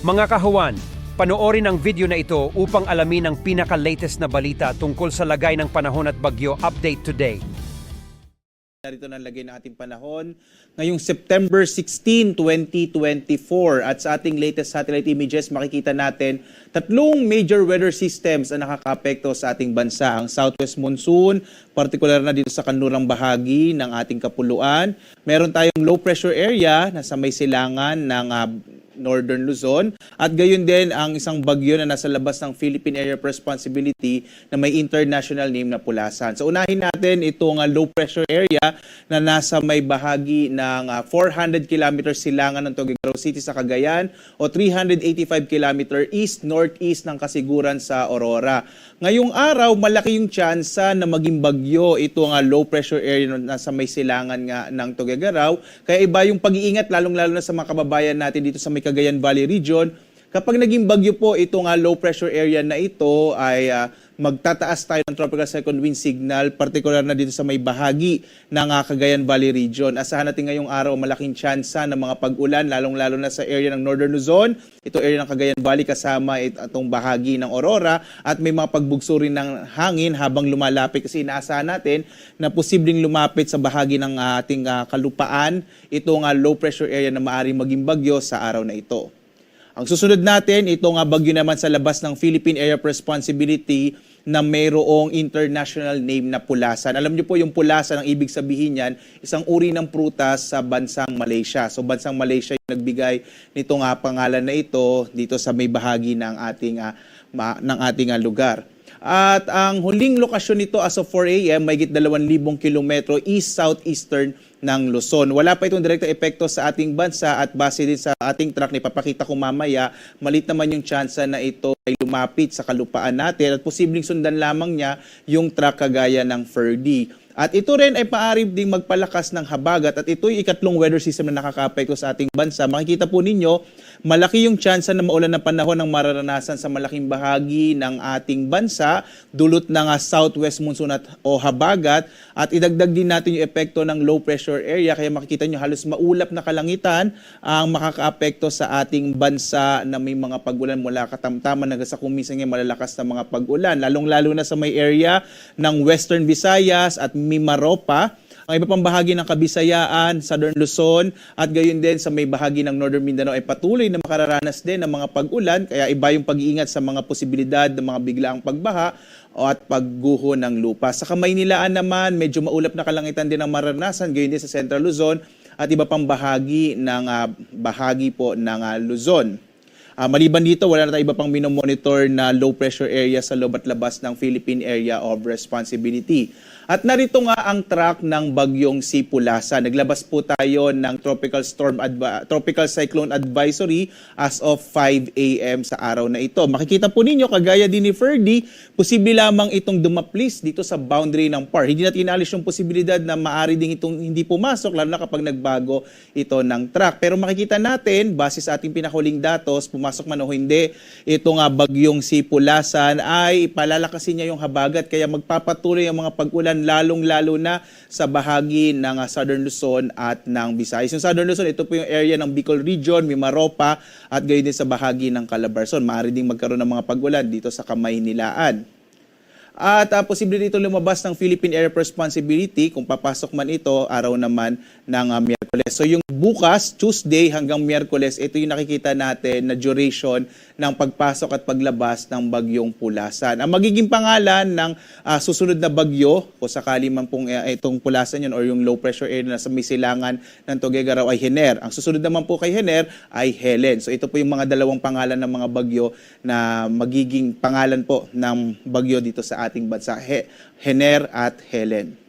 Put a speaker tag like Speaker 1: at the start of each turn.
Speaker 1: Mga kahuwan, panoorin ang video na ito upang alamin ang pinaka-latest na balita tungkol sa lagay ng panahon at bagyo update today.
Speaker 2: Narito na lagay ng ating panahon ngayong September 16, 2024 at sa ating latest satellite images makikita natin tatlong major weather systems ang nakakaapekto sa ating bansa. Ang southwest monsoon, partikular na dito sa kanlurang bahagi ng ating kapuluan. Meron tayong low pressure area na sa may silangan ng Northern Luzon at gayon din ang isang bagyo na nasa labas ng Philippine Area of Responsibility na may international name na Pulasan. So unahin natin itong low pressure area na nasa may bahagi ng 400 km silangan ng Tuguegarao City sa Cagayan o 385 km east-northeast ng Kasiguran sa Aurora. Ngayong araw, malaki yung tsansa na maging bagyo itong low pressure area na nasa may silangan nga ng Tuguegarao. Kaya iba yung pag-iingat lalong-lalo na sa mga kababayan natin dito sa may Cagayan Valley region. Kapag naging bagyo po itong low pressure area na ito ay magtataas tayo ng tropical second wind signal, partikular na dito sa may bahagi ng Cagayan Valley region. Asahan natin ngayong araw malaking tsansa ng mga pag-ulan, lalong-lalo na sa area ng Northern Luzon, ito area ng Cagayan Valley kasama itong bahagi ng Aurora at may mga pagbugso rin ng hangin habang lumalapit kasi inaasahan natin na posibleng lumapit sa bahagi ng ating kalupaan itong low pressure area na maaaring maging bagyo sa araw na ito. Ang susunod natin, itong bagyo naman sa labas ng Philippine Area of Responsibility na mayroong international name na Pulasan. Alam niyo po yung Pulasan, ang ibig sabihin niyan, isang uri ng prutas sa bansang Malaysia. So bansang Malaysia yung nagbigay nitong pangalan na ito dito sa may bahagi ng ating lugar. At ang huling lokasyon nito as of 4 a.m. may 2,000 kilometro east-southeastern ng Luzon. Wala pa itong direktang epekto sa ating bansa at base din sa ating track na ipapakita ko mamaya, malit naman yung tsansa na ito ay lumapit sa kalupaan natin at posibleng sundan lamang niya yung track kagaya ng Ferdy. At ito rin ay maaari ding magpalakas ng habagat at ito yung ikatlong weather system na nakakaapekto sa ating bansa. Makikita po ninyo, malaki yung tsansa na maulan ng panahon ng mararanasan sa malaking bahagi ng ating bansa, dulot ng southwest monsoon o habagat. At idagdag din natin yung epekto ng low pressure area, kaya makikita nyo halos maulap na kalangitan ang makakaapekto sa ating bansa na may mga pag-ulan mula katamtaman hanggang sa kuminsan ng malalakas na mga pag-ulan. Lalong-lalo na sa may area ng Western Visayas at Mimaropa, ang iba pang bahagi ng Kabisayaan, Southern Luzon at gayon din sa may bahagi ng Northern Mindanao ay patuloy na makararanas din ng mga pag-ulan, kaya iba yung pag-iingat sa mga posibilidad ng mga biglaang pagbaha at pagguho ng lupa. Sa Kamaynilaan naman, medyo maulap na kalangitan din ang mararanasan, gayon din sa Central Luzon at iba pang bahagi ng Luzon. Maliban dito, wala na tayo iba pang minomonitor na low pressure area sa loob at labas ng Philippine Area of Responsibility. At narito nga ang track ng bagyong si Pulasan. Naglabas po tayo ng Tropical Cyclone Advisory as of 5 a.m. sa araw na ito. Makikita po ninyo, kagaya din ni Ferdy, posible lamang itong dumaplis dito sa boundary ng PAR. Hindi natin inalis yung posibilidad na maaari din itong hindi pumasok, lalo na kapag nagbago ito ng track. Pero makikita natin, base sa ating pinahuling datos, pumasok man o hindi, itong bagyong si Pulasan ay palalakasin niya yung habagat, kaya magpapatuloy ang mga pag-ulan lalong-lalo na sa bahagi ng Southern Luzon at ng Visayas. Yung Southern Luzon, ito po yung area ng Bicol Region, Mimaropa at gayon din sa bahagi ng Calabarzon. Maaari ding magkaroon ng mga pag-ulan dito sa Kamaynilaan. At posible dito lumabas ng Philippine Area of Responsibility kung papasok man ito araw naman ng Miyerkules. So yung bukas, Tuesday hanggang Miyerkules, ito yung nakikita natin na duration ng pagpasok at paglabas ng bagyong Pulasan. Ang magiging pangalan ng susunod na bagyo, kung sakali man pong itong Pulasan yun or yung low pressure area na sa may silangan ng Tuguegarao ay Hener. Ang susunod naman po kay Hener ay Helen. So ito po yung mga dalawang pangalan ng mga bagyo na magiging pangalan po ng bagyo dito sa ating bansa, Hener at Helen.